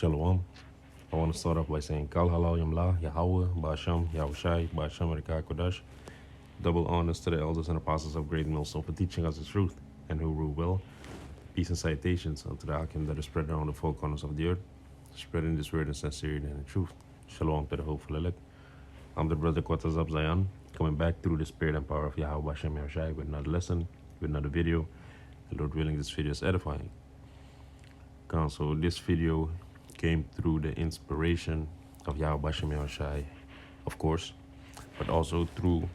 Shalom. I want to start off by saying Kal Halal Yamla, Yahweh, Basham, Yahawashi, Basham, Rika Kodash. Double honors to the elders and apostles of Great Millstone for teaching us the truth and who rule well. Peace and citations unto the Akim that is spread around the four corners of the earth, spreading this word in sincerity and in truth. Shalom to the hopeful elect. I'm the brother Quarters of Zion, coming back through the spirit and power of Yahweh Hashem Yahawashi with another lesson, with another video. And Lord willing, this video is edifying. So this video came through the inspiration of Yahawashi Yahawashi, of course, but also through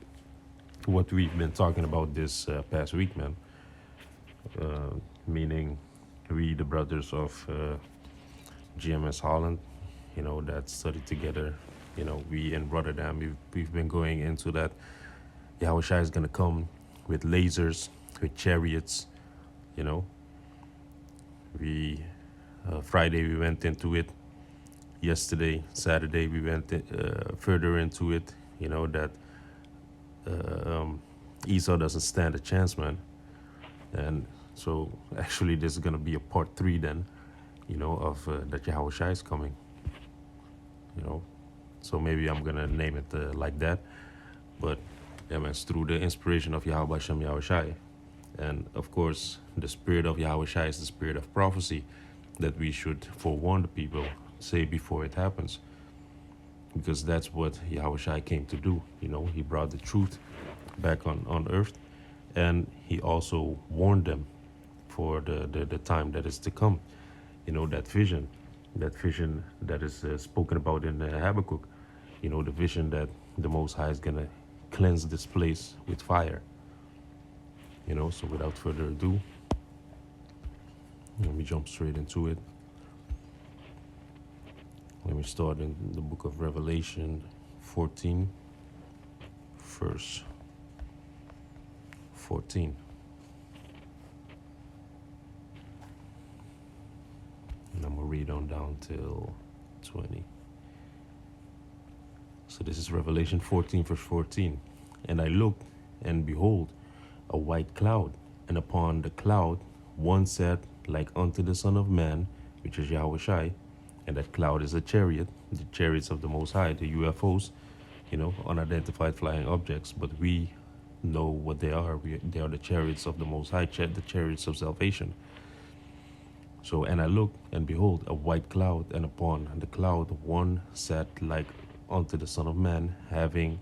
what we've been talking about this past week, man. Meaning we, the brothers of GMS Holland, that studied together. We in Rotterdam, we've been going into that. Yahawashi is going to come with lasers, with chariots, we Friday we went into it. Yesterday, Saturday, we went further into it. That Esau doesn't stand a chance, man. And so actually this is going to be a part 3 then, of that Yahawashi is coming. So maybe I'm going to name it like that. But yeah, man, it's through the inspiration of Yahawashi Yahawashi. And of course, the spirit of Yahawashi is the spirit of prophecy that we should forewarn the people, say before it happens. Because that's what Yahawashi came to do. He brought the truth back on earth. And he also warned them for the time that is to come. That vision that is spoken about in Habakkuk. The vision that the Most High is going to cleanse this place with fire. So without further ado, let me jump straight into it. Let me start in the book of Revelation 14, verse 14. And I'm going to read on down till 20. So this is Revelation 14, verse 14. And I looked, and behold, a white cloud, and upon the cloud one sat like unto the Son of Man, which is Yahawashi, and that cloud is a chariot, the chariots of the Most High, the UFOs, unidentified flying objects, but we know what they are. They are the chariots of the Most High, the chariots of salvation. So, and I looked, and behold, a white cloud, and upon the cloud one sat like unto the Son of Man, having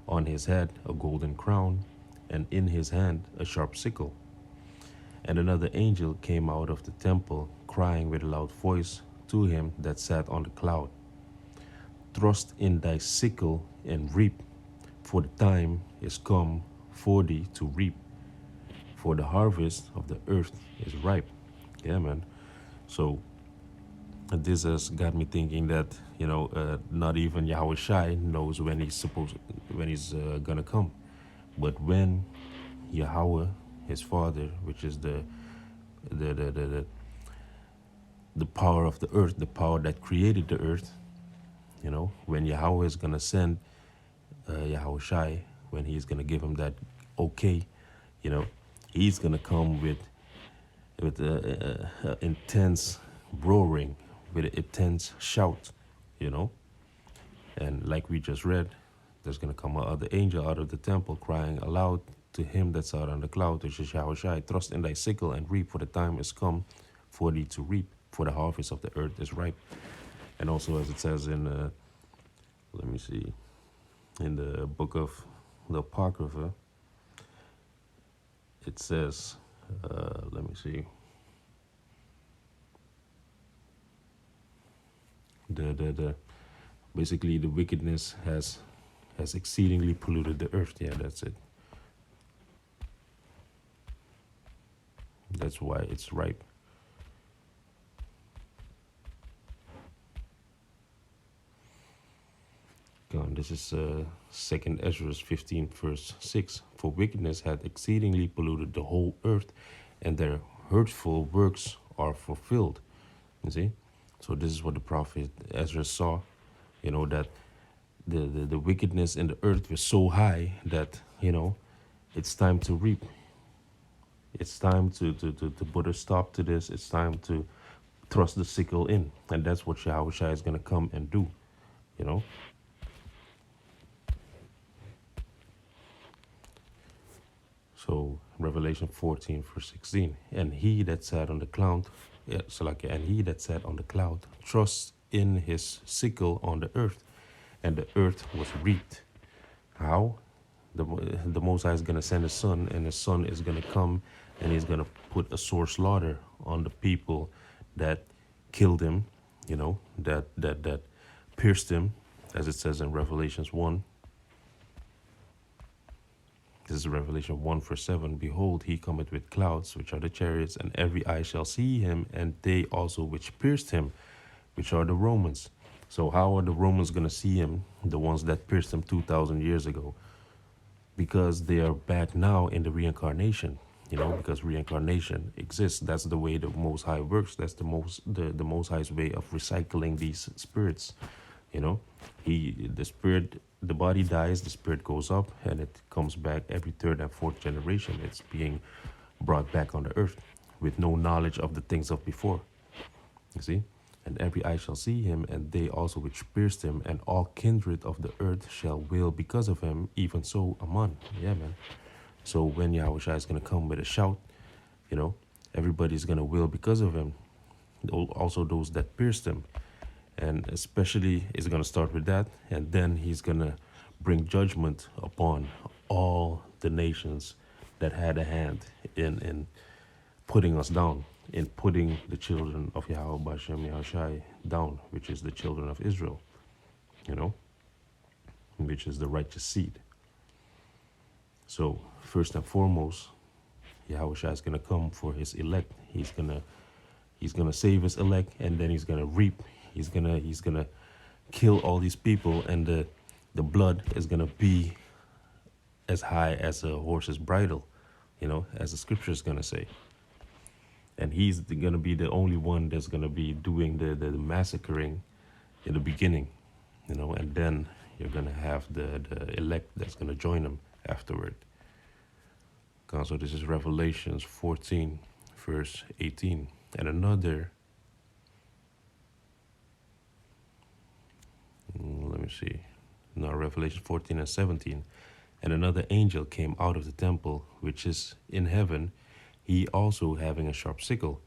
on his head a golden crown, and in his hand a sharp sickle. And another angel came out of the temple, crying with a loud voice to him that sat on the cloud, Thrust in thy sickle and reap, for the time is come for thee to reap, for the harvest of the earth is ripe. Yeah, man. So this has got me thinking that not even Yahawashi knows when he's gonna come. But when Yahweh, his father, which is the power of the earth, the power that created the earth, when Yahweh is gonna send Yahawashi, when he's gonna give him that okay, he's gonna come with intense roaring, with an intense shout, and like we just read, there's going to come another angel out of the temple crying aloud to him that's out on the cloud, which is Yahawashi, Thrust in thy sickle and reap, for the time is come for thee to reap, for the harvest of the earth is ripe. And also as it says in, in the book of the Apocrypha, it says, basically the wickedness has exceedingly polluted the earth. Yeah, that's it. That's why it's ripe. This is 2nd Ezra 15, verse 6. For wickedness hath exceedingly polluted the whole earth, and their hurtful works are fulfilled. You see? So this is what the prophet Ezra saw, that the wickedness in the earth was so high that, it's time to reap. It's time to put a stop to this. It's time to thrust the sickle in. And that's what Yahawashi is going to come and do, you know. So Revelation 14 verse 16. And he that sat on the cloud, yeah, so like, and he that sat on the cloud thrust in his sickle on the earth, and the earth was reaped. How? The Most High is going to send his son, and his son is going to come, and he's going to put a sore slaughter on the people that killed him, you know, that pierced him, as it says in Revelations 1. This is Revelation 1 verse 7. Behold, he cometh with clouds, which are the chariots, and every eye shall see him, and they also which pierced him, which are the Romans. So how are the Romans going to see him, the ones that pierced him 2,000 years ago? Because they are back now in the reincarnation, you know, because reincarnation exists. That's the way the Most High works. That's the Most High's way of recycling these spirits, you know. The body dies, the spirit goes up, and it comes back every third and fourth generation. It's being brought back on the earth with no knowledge of the things of before, you see. And every eye shall see him, and they also which pierced him, and all kindred of the earth shall wail because of him, even so Aman. Yeah, man. So when Yahawashi is going to come with a shout, you know, everybody's going to wail because of him. Also those that pierced him. And especially it's going to start with that, and then he's going to bring judgment upon all the nations that had a hand in putting us down, in putting the children of Yahweh Bashem Yahushai down, which is the children of Israel, you know, which is the righteous seed. So first and foremost, Yahushua is gonna come for his elect. He's gonna save his elect, and then he's gonna reap. He's gonna kill all these people, and the blood is gonna be as high as a horse's bridle, you know, as the scripture is gonna say. And he's going to be the only one that's going to be doing the massacring in the beginning, you know, and then you're going to have the elect that's going to join him afterward. So this is Revelations 14, verse 18. And another, let me see, now Revelation 14 and 17. And another angel came out of the temple, which is in heaven, he also having a sharp sickle.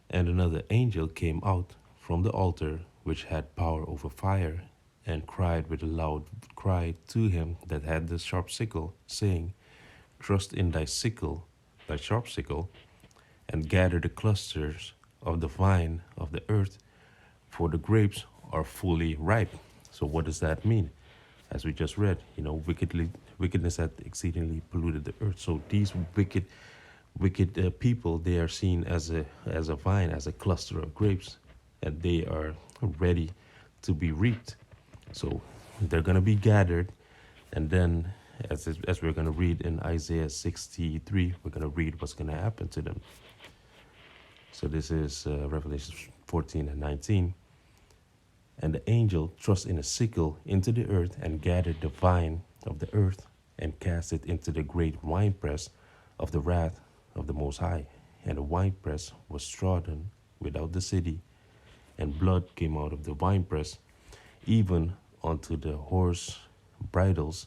And another angel came out from the altar, which had power over fire, and cried with a loud cry to him that had the sharp sickle, saying, Trust in thy sickle, thy sharp sickle, and gather the clusters of the vine of the earth, for the grapes are fully ripe. So what does that mean? As we just read, you know, wickedness had exceedingly polluted the earth. So these wicked people, they are seen as a vine, as a cluster of grapes, and they are ready to be reaped. So they're going to be gathered, and then as we're going to read in Isaiah 63, we're going to read what's going to happen to them. So this is Revelation 14 and 19. And the angel thrust in a sickle into the earth, and gathered the vine of the earth, and cast it into the great winepress of the wrath of the Most High. And the winepress was trodden without the city, and blood came out of the winepress, even unto the horse bridles,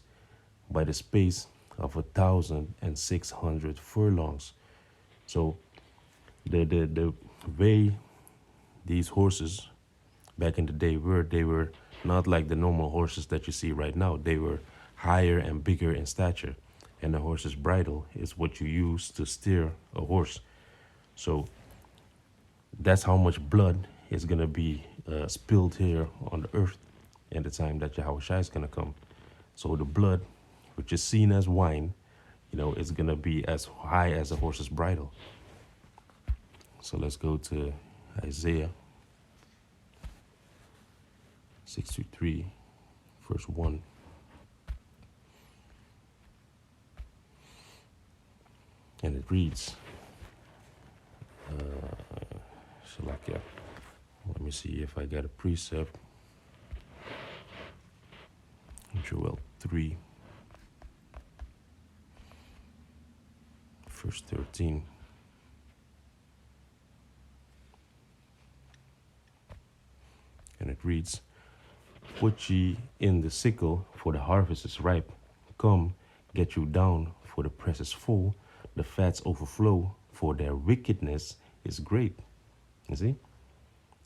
by the space of 1,600 furlongs. So the way these horses back in the day they were not like the normal horses that you see right now. They were higher and bigger in stature, and the horse's bridle is what you use to steer a horse. So that's how much blood is going to be spilled here on the earth in the time that Yahawashi is going to come. So the blood, which is seen as wine, you know, is going to be as high as a horse's bridle. So let's go to Isaiah 63, verse 1. And it reads, Shalakia. Let me see if I got a precept. Joel 3, verse 13. reads, "Put ye in the sickle, for the harvest is ripe. Come, get you down, for the press is full. The fats overflow, for their wickedness is great." You see?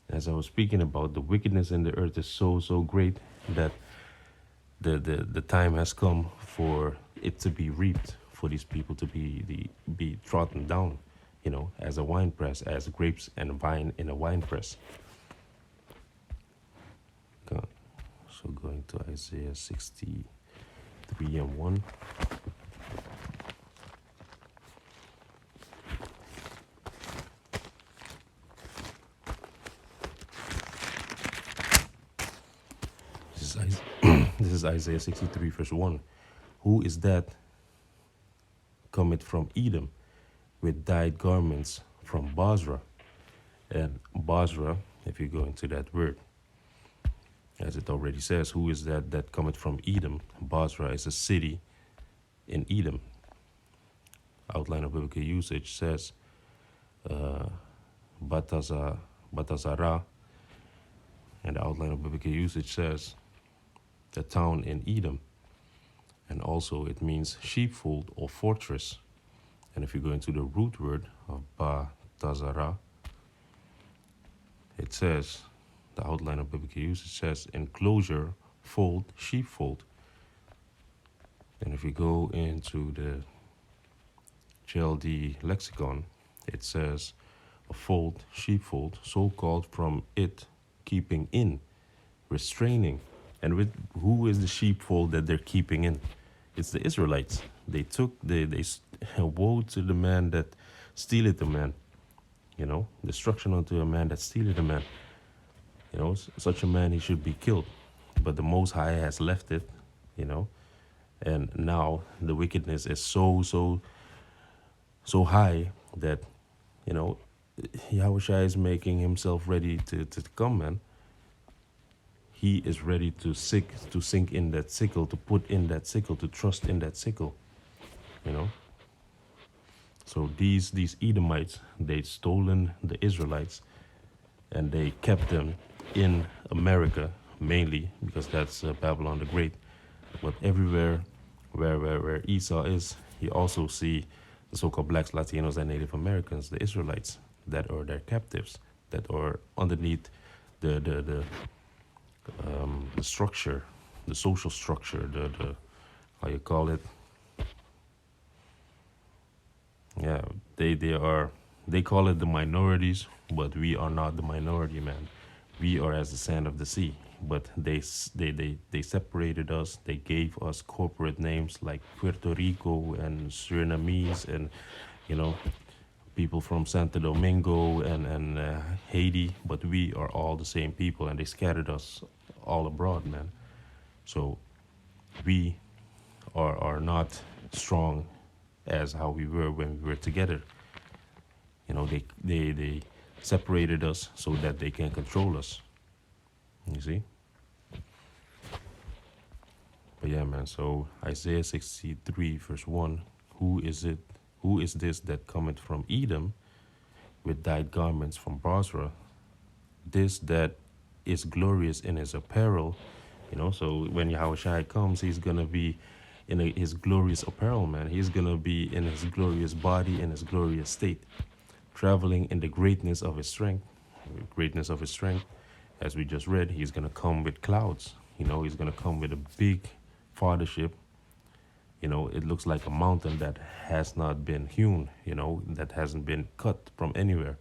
As I was speaking about, the wickedness in the earth is so, so great that the time has come for it to be reaped, for these people to be trodden down, as a wine press, as grapes and wine in a wine press. So going to Isaiah 63 and 1. This is, this is Isaiah 63 verse 1. "Who is that cometh from Edom with dyed garments from Basra?" And Basra, if you go into that word, as it already says, who is that cometh from Edom? Basra is a city in Edom. Outline of biblical usage says Batazara, and the outline of biblical usage says the town in Edom. And also it means sheepfold or fortress. And if you go into the root word of Batazara, it says, the outline of biblical usage says enclosure, fold, sheepfold. And if you go into the JLD lexicon, it says a fold, sheepfold, so called from it, keeping in, restraining. And with who is the sheepfold that they're keeping in? It's the Israelites. They woe to the man that stealeth a man. Destruction unto a man that stealeth a man. Such a man, he should be killed. But the Most High has left it, and now the wickedness is so high that, Yahawashi is making himself ready to come, man. He is ready to sink in that sickle, to put in that sickle, to trust in that sickle, So these Edomites, they'd stolen the Israelites, and they kept them in America, mainly because that's Babylon the Great. But everywhere where Esau is, you also see the so-called blacks, Latinos, and Native Americans, the Israelites, that are their captives, that are underneath the structure, the social structure, the how you call it. Yeah, they call it the minorities, but we are not the minority, man. We are as the sand of the sea. But they separated us. They gave us corporate names like Puerto Rico and Surinamese, and people from Santo Domingo and Haiti. But we are all the same people, and they scattered us all abroad, man. So we are not strong as how we were when we were together. They separated us so that they can control us. You see? But yeah, man, so Isaiah 63 verse 1, who is this that cometh from Edom with dyed garments from Basra? This that is glorious in his apparel. So when Yahawashi comes, he's going to be in his glorious apparel, man. He's going to be in his glorious body, in his glorious state, traveling in the greatness of his strength. Greatness of his strength, as we just read, he's going to come with clouds. He's going to come with a big fathership. It looks like a mountain that has not been hewn, that hasn't been cut from anywhere.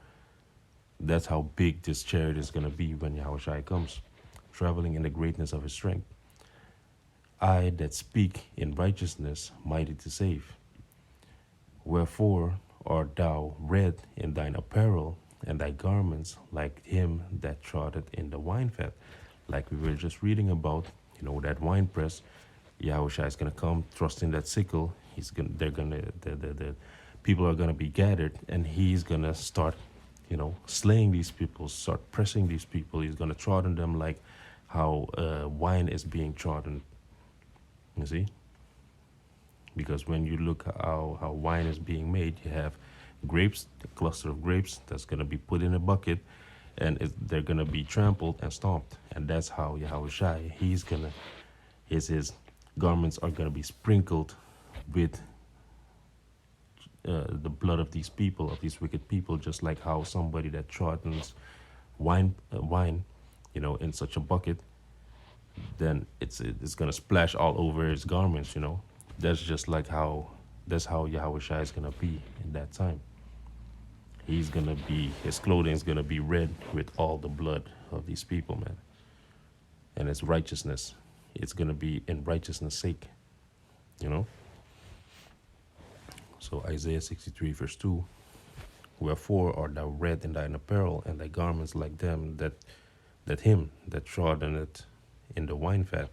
That's how big this chariot is going to be when Yahawashi comes, traveling in the greatness of his strength. I that speak in righteousness, mighty to save. Wherefore art thou red in thine apparel, and thy garments like him that trotteth in the wine vat. Like we were just reading about, that wine press. Yahawashi is gonna come, trusting that sickle. The people are gonna be gathered, and he's gonna start, slaying these people, start pressing these people. He's gonna trodden them like how wine is being trodden. You see? Because when you look how wine is being made, you have grapes, a cluster of grapes that's going to be put in a bucket, and they're gonna be trampled and stomped. And that's how Yahawashi, his garments are gonna be sprinkled with the blood of these people, of these wicked people, just like how somebody that trodden wine, in such a bucket, then it's gonna splash all over his garments. That's just like that's how Yahawashi is gonna be in that time. His clothing is gonna be red with all the blood of these people, man, and it's righteousness. It's gonna be in righteousness' sake, you know. So Isaiah 63 verse 2, wherefore art thou red in thine apparel, and thy garments like them that him that trodden it in the wine vat.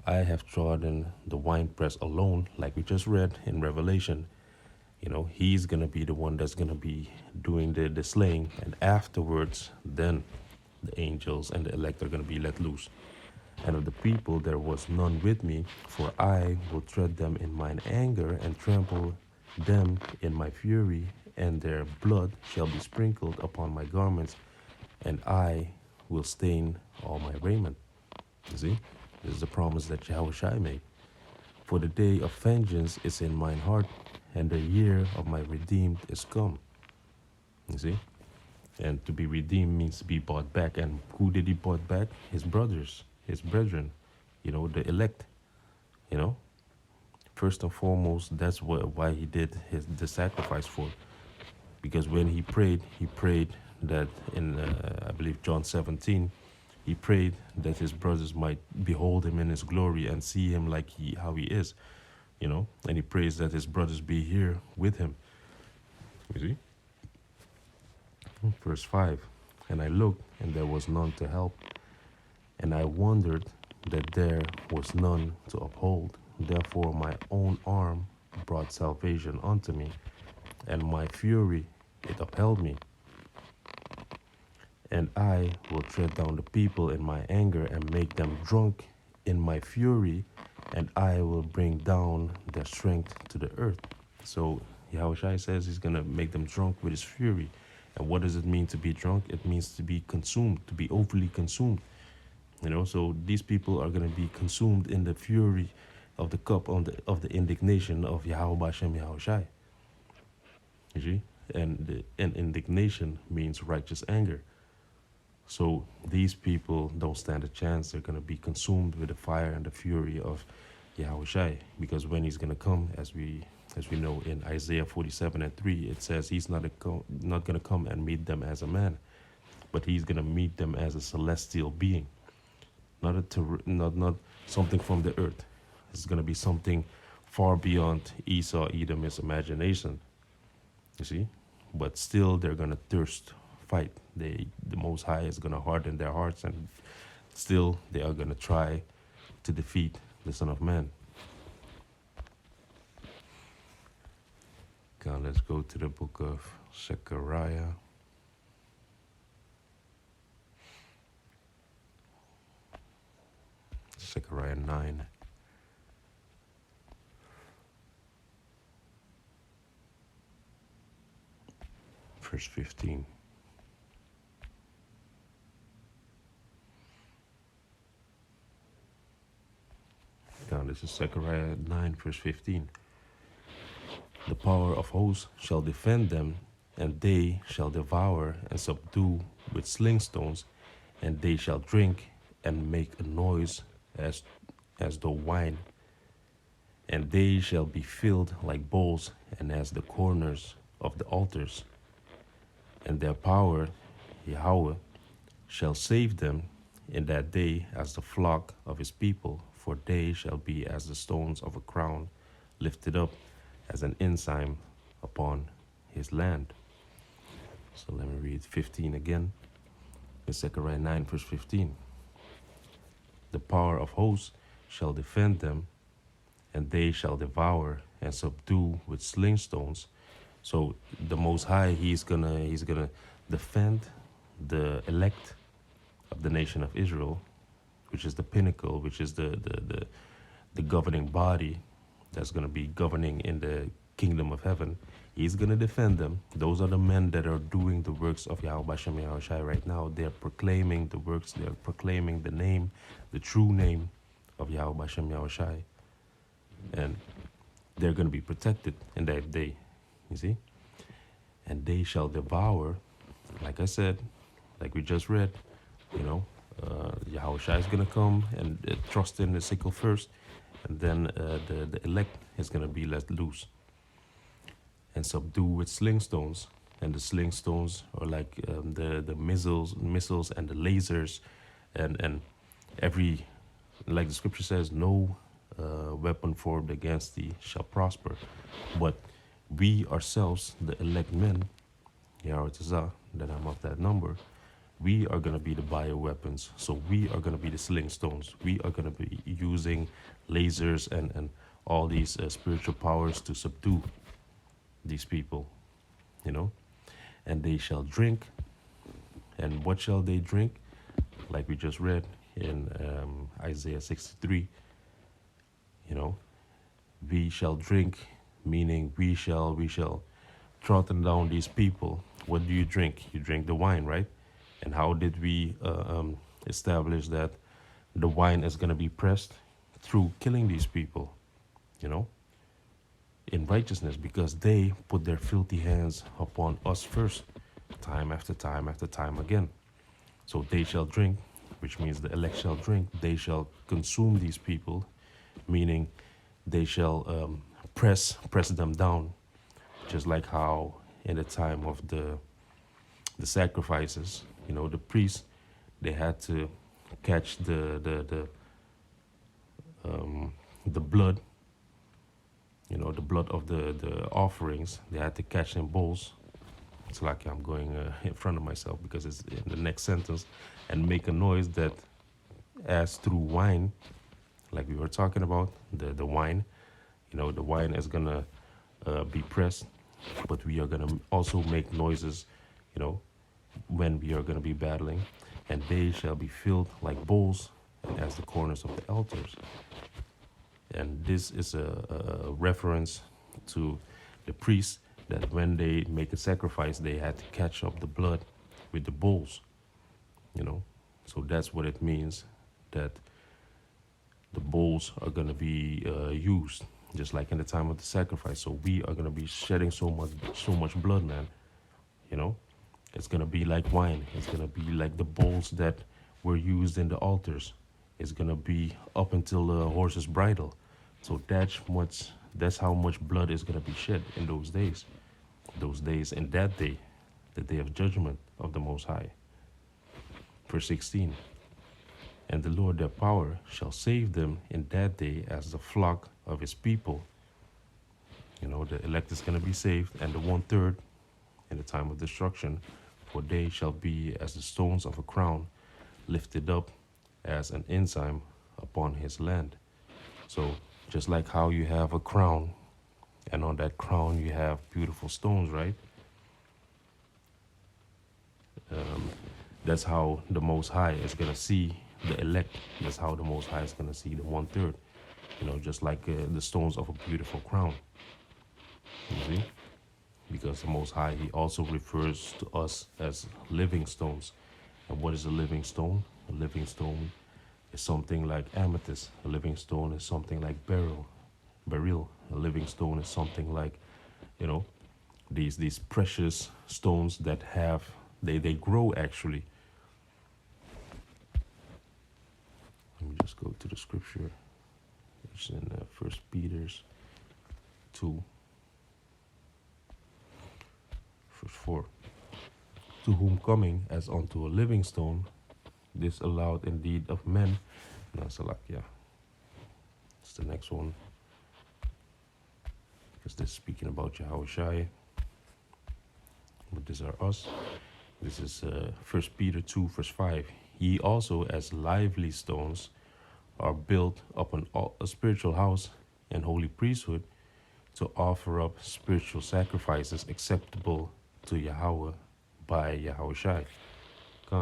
I have trodden the winepress alone, like we just read in Revelation. He's gonna be the one that's gonna be doing the slaying, and afterwards, then the angels and the elect are gonna be let loose. And of the people there was none with me, for I will tread them in mine anger and trample them in my fury, and their blood shall be sprinkled upon my garments, and I will stain all my raiment. You see, this is the promise that Yahawashi made. For the day of vengeance is in mine heart, and the year of my redeemed is come. You see? And to be redeemed means to be bought back. And who did he bought back? His brothers, his brethren, the elect. First and foremost, that's why he did the sacrifice for. Because when he prayed that in, I believe, John 17, he prayed that his brothers might behold him in his glory and see him like how he is, and he prays that his brothers be here with him. You see? Verse 5, and I looked, and there was none to help, and I wondered that there was none to uphold. Therefore my own arm brought salvation unto me, and my fury it upheld me. And I will tread down the people in my anger and make them drunk in my fury, and I will bring down their strength to the earth. So Yahawashi says he's going to make them drunk with his fury. And what does it mean to be drunk? It means to be consumed, to be overly consumed. So these people are going to be consumed in the fury of the cup of the indignation of Yahweh Hashem Yahawashi. You see? And indignation means righteous anger. So these people don't stand a chance. They're going to be consumed with the fire and the fury of Yahawashi. Because when he's going to come, as we know in Isaiah 47:3, it says he's not going to come and meet them as a man, but he's going to meet them as a celestial being. Not something from the earth. It's going to be something far beyond Esau, Edom's imagination. You see? But still, they're going to fight. The Most High is going to harden their hearts, and still they are going to try to defeat the Son of Man. Now let's go to the book of Zechariah. Zechariah 9. Verse 15. Now this is Zechariah 9 verse 15. The power of hosts shall defend them, and they shall devour and subdue with slingstones, and they shall drink and make a noise as though wine, and they shall be filled like bowls, and as the corners of the altars. And their power, Yahweh, shall save them in that day as the flock of his people, for they shall be as the stones of a crown, lifted up as an ensign upon his land. So let me read 15 again. In Zechariah 9 verse 15. The power of hosts shall defend them, and they shall devour and subdue with slingstones. So the Most High, he's gonna defend the elect of the nation of Israel, which is the pinnacle, which is the governing body that's gonna be governing in the kingdom of heaven. He's going to defend them. Those are the men that are doing the works of Yahawashi right now. They're proclaiming the works, they're proclaiming the name, the true name of Yahawashi. And they're going to be protected in that day, you see? And they shall devour, like I said, like we just read, you know, Yahawashi is going to come and trust in the sickle first, and then the elect is going to be let loose and subdue with sling stones. And the sling stones are like the missiles and the lasers, and every, like the scripture says, no weapon formed against thee shall prosper. But we ourselves, the elect men, Yahawashi, that I'm of that number, we are going to be the bioweapons. So we are going to be the sling stones. We are going to be using lasers and all these spiritual powers to subdue these people, you know. And they shall drink. And what shall they drink? Like we just read in Isaiah 63, you know, we shall drink, meaning we shall throttle down these people. What do you drink? You drink the wine, right? And how did we establish that the wine is going to be pressed? Through killing these people, you know, in righteousness, because they put their filthy hands upon us first, time after time after time again. So they shall drink, which means the elect shall drink. They shall consume these people, meaning they shall press them down, just like how in the time of the sacrifices, you know, the priests, they had to catch the blood, you know, the blood of the offerings. They had to catch in bowls. It's like I'm going in front of myself because it's in the next sentence, and make a noise that, as through wine, like we were talking about, the wine, you know, the wine is gonna be pressed, but we are gonna also make noises, you know, when we are gonna be battling, and they shall be filled like bowls, and as the corners of the altars. And this is a reference to the priests, that when they make a sacrifice, they had to catch up the blood with the bowls, you know. So that's what it means, that the bowls are going to be used, just like in the time of the sacrifice. So we are going to be shedding so much blood, man, you know. It's going to be like wine. It's going to be like the bowls that were used in the altars. It's going to be up until the horse's bridle. So that's how much blood is going to be shed in those days. Those days and that day, the day of judgment of the Most High. Verse 16. And the Lord their power shall save them in that day as the flock of his people. You know, the elect is going to be saved, and the 1/3 in the time of destruction, for they shall be as the stones of a crown, lifted up as an ensign upon his land. So just like how you have a crown, and on that crown you have beautiful stones, right? That's how the Most High is going to see the elect. That's how the Most High is going to see the 1/3. You know, just like the stones of a beautiful crown. You see? Because the Most High, he also refers to us as living stones. And what is a living stone? A living stone is something like amethyst. A living stone is something like beryl. A living stone is something like, you know, these precious stones that have, they grow actually. Let me just go to the scripture. It's in 1 Peter 2, verse 4. To whom coming as unto a living stone, this allowed indeed of men. Nasalakia. It's the next one. Because this is speaking about Yahawashi. But these are us. This is 1 Peter 2, verse 5. Ye also, as lively stones, are built upon a spiritual house and holy priesthood, to offer up spiritual sacrifices acceptable to Yahweh by Yahawashi.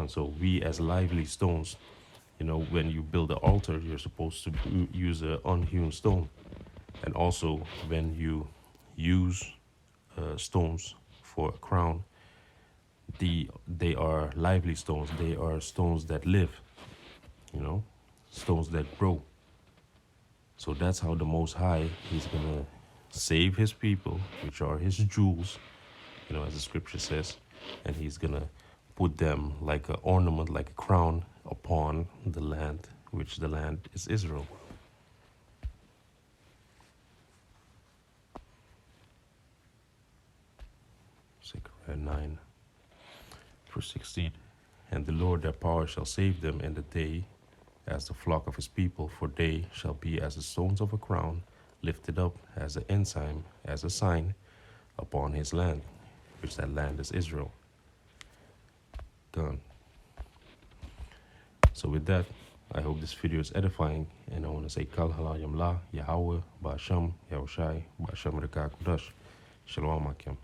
So we as lively stones, you know, when you build an altar, you're supposed to use an unhewn stone. And also when you use stones for a crown, they are lively stones. They are stones that live, you know, stones that grow. So that's how the Most High, He's gonna save His people, which are His jewels, as the scripture says, and He's gonna put them like an ornament, like a crown upon the land, which the land is Israel. Zechariah 9, verse 16. And the Lord their power shall save them in the day as the flock of His people, for they shall be as the stones of a crown, lifted up as an ensign, as a sign upon His land, which that land is Israel. Done. So with that, I hope this video is edifying, and I want to say Kal Halayam La, Yahweh, Ba'asham, Yahawashi, Ba'asham Reka Kudash, Shalom Akim.